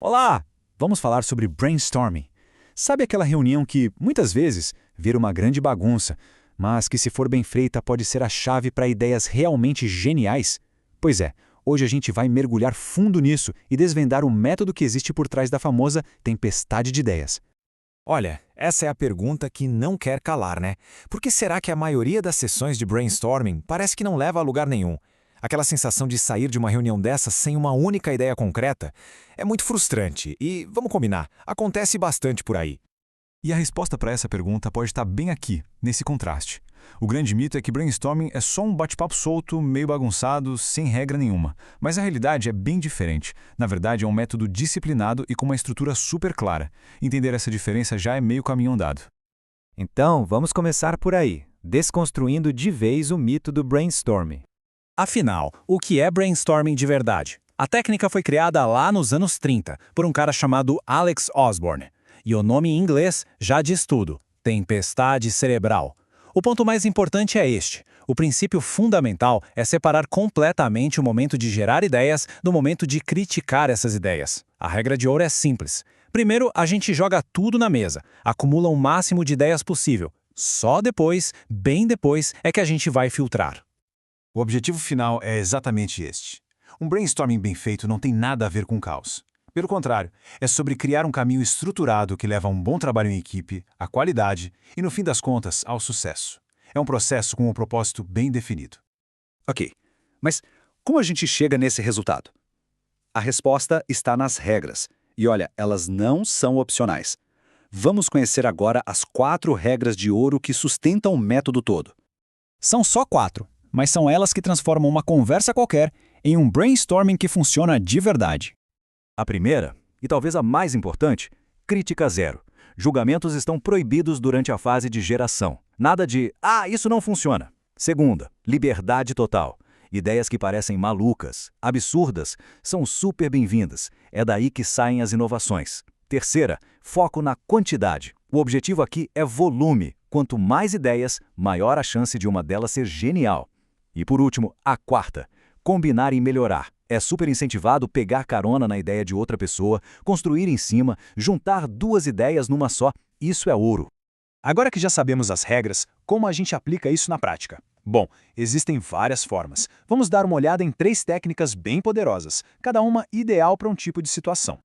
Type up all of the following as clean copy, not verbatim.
Olá! Vamos falar sobre brainstorming. Sabe aquela reunião que, muitas vezes, vira uma grande bagunça, mas que, se for bem feita, pode ser a chave para ideias realmente geniais? Pois é, hoje a gente vai mergulhar fundo nisso e desvendar o método que existe por trás da famosa tempestade de ideias. Olha, essa é a pergunta que não quer calar, né? Por que será que a maioria das sessões de brainstorming parece que não leva a lugar nenhum? Aquela sensação de sair de uma reunião dessa sem uma única ideia concreta é muito frustrante e, vamos combinar, acontece bastante por aí. E a resposta para essa pergunta pode estar bem aqui, nesse contraste. O grande mito é que brainstorming é só um bate-papo solto, meio bagunçado, sem regra nenhuma. Mas a realidade é bem diferente. Na verdade, é um método disciplinado e com uma estrutura super clara. Entender essa diferença já é meio caminho andado. Então, vamos começar por aí, desconstruindo de vez o mito do brainstorming. Afinal, o que é brainstorming de verdade? A técnica foi criada lá nos anos 30 por um cara chamado Alex Osborne. E o nome em inglês já diz tudo: tempestade cerebral. O ponto mais importante é este. O princípio fundamental é separar completamente o momento de gerar ideias do momento de criticar essas ideias. A regra de ouro é simples. Primeiro, a gente joga tudo na mesa, acumula o máximo de ideias possível. Só depois, bem depois, é que a gente vai filtrar. O objetivo final é exatamente este. Um brainstorming bem feito não tem nada a ver com caos. Pelo contrário, é sobre criar um caminho estruturado que leva a um bom trabalho em equipe, à qualidade e, no fim das contas, ao sucesso. É um processo com um propósito bem definido. Ok, mas como a gente chega nesse resultado? A resposta está nas regras. E olha, elas não são opcionais. Vamos conhecer agora as 4 regras de ouro que sustentam o método todo. São só 4, mas são elas que transformam uma conversa qualquer em um brainstorming que funciona de verdade. A primeira, e talvez a mais importante, crítica zero. Julgamentos estão proibidos durante a fase de geração. Nada de, isso não funciona. Segunda, liberdade total. Ideias que parecem malucas, absurdas, são super bem-vindas. É daí que saem as inovações. Terceira, foco na quantidade. O objetivo aqui é volume. Quanto mais ideias, maior a chance de uma delas ser genial. E por último, a quarta, combinar e melhorar. É super incentivado pegar carona na ideia de outra pessoa, construir em cima, juntar 2 ideias numa só. Isso é ouro. Agora que já sabemos as regras, como a gente aplica isso na prática? Bom, existem várias formas. Vamos dar uma olhada em 3 técnicas bem poderosas, cada uma ideal para um tipo de situação.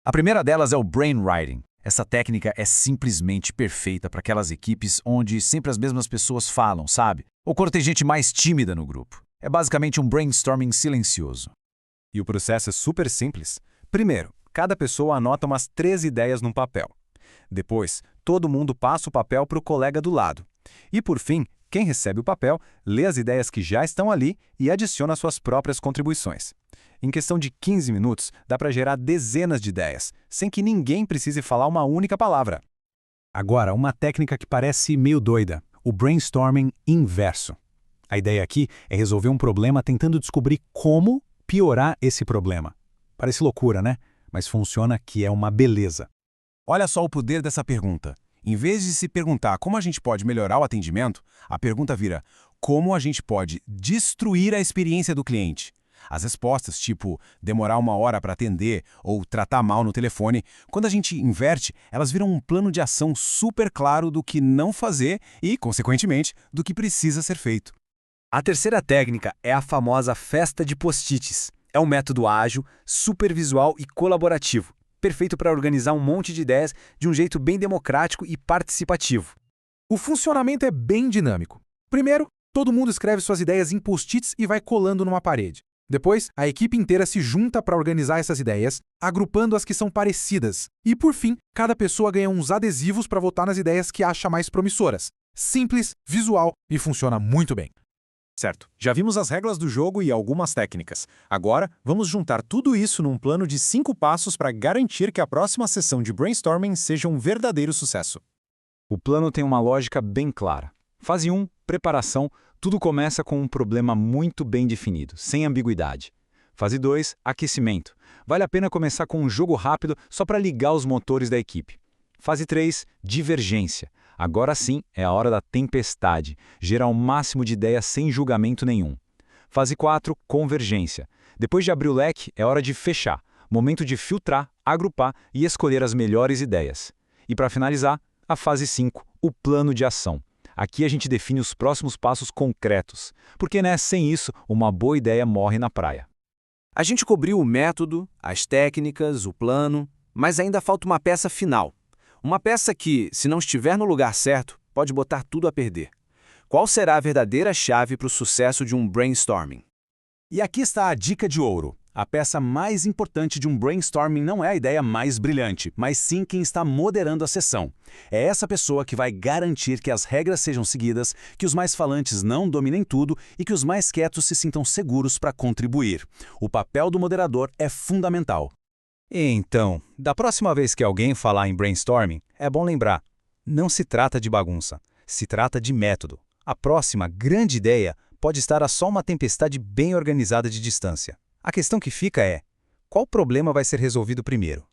A primeira delas é o brainwriting. Essa técnica é simplesmente perfeita para aquelas equipes onde sempre as mesmas pessoas falam, sabe? Ou quando tem gente mais tímida no grupo. É basicamente um brainstorming silencioso. E o processo é super simples. Primeiro, cada pessoa anota umas 3 ideias num papel. Depois, todo mundo passa o papel para o colega do lado. E por fim, quem recebe o papel lê as ideias que já estão ali e adiciona suas próprias contribuições. Em questão de 15 minutos, dá para gerar dezenas de ideias, sem que ninguém precise falar uma única palavra. Agora, uma técnica que parece meio doida, o brainstorming inverso. A ideia aqui é resolver um problema tentando descobrir como piorar esse problema. Parece loucura, né? Mas funciona que é uma beleza. Olha só o poder dessa pergunta. Em vez de se perguntar como a gente pode melhorar o atendimento, a pergunta vira como a gente pode destruir a experiência do cliente. As respostas, tipo demorar 1 hora para atender ou tratar mal no telefone, quando a gente inverte, elas viram um plano de ação super claro do que não fazer e, consequentemente, do que precisa ser feito. A terceira técnica é a famosa festa de post-its. É um método ágil, super visual e colaborativo, perfeito para organizar um monte de ideias de um jeito bem democrático e participativo. O funcionamento é bem dinâmico. Primeiro, todo mundo escreve suas ideias em post-its e vai colando numa parede. Depois, a equipe inteira se junta para organizar essas ideias, agrupando as que são parecidas. E, por fim, cada pessoa ganha uns adesivos para votar nas ideias que acha mais promissoras. Simples, visual e funciona muito bem. Certo, já vimos as regras do jogo e algumas técnicas. Agora, vamos juntar tudo isso num plano de 5 passos para garantir que a próxima sessão de brainstorming seja um verdadeiro sucesso. O plano tem uma lógica bem clara. Fase 1, preparação. Tudo começa com um problema muito bem definido, sem ambiguidade. Fase 2, aquecimento. Vale a pena começar com um jogo rápido só para ligar os motores da equipe. Fase 3, divergência. Agora sim é a hora da tempestade, gerar o máximo de ideias sem julgamento nenhum. Fase 4, convergência. Depois de abrir o leque, é hora de fechar. Momento de filtrar, agrupar e escolher as melhores ideias. E para finalizar, a fase 5, o plano de ação. Aqui a gente define os próximos passos concretos, porque sem isso, uma boa ideia morre na praia. A gente cobriu o método, as técnicas, o plano, mas ainda falta uma peça final. Uma peça que, se não estiver no lugar certo, pode botar tudo a perder. Qual será a verdadeira chave para o sucesso de um brainstorming? E aqui está a dica de ouro. A peça mais importante de um brainstorming não é a ideia mais brilhante, mas sim quem está moderando a sessão. É essa pessoa que vai garantir que as regras sejam seguidas, que os mais falantes não dominem tudo e que os mais quietos se sintam seguros para contribuir. O papel do moderador é fundamental. Então, da próxima vez que alguém falar em brainstorming, é bom lembrar, não se trata de bagunça, se trata de método. A próxima grande ideia pode estar a só uma tempestade bem organizada de distância. A questão que fica é, qual problema vai ser resolvido primeiro?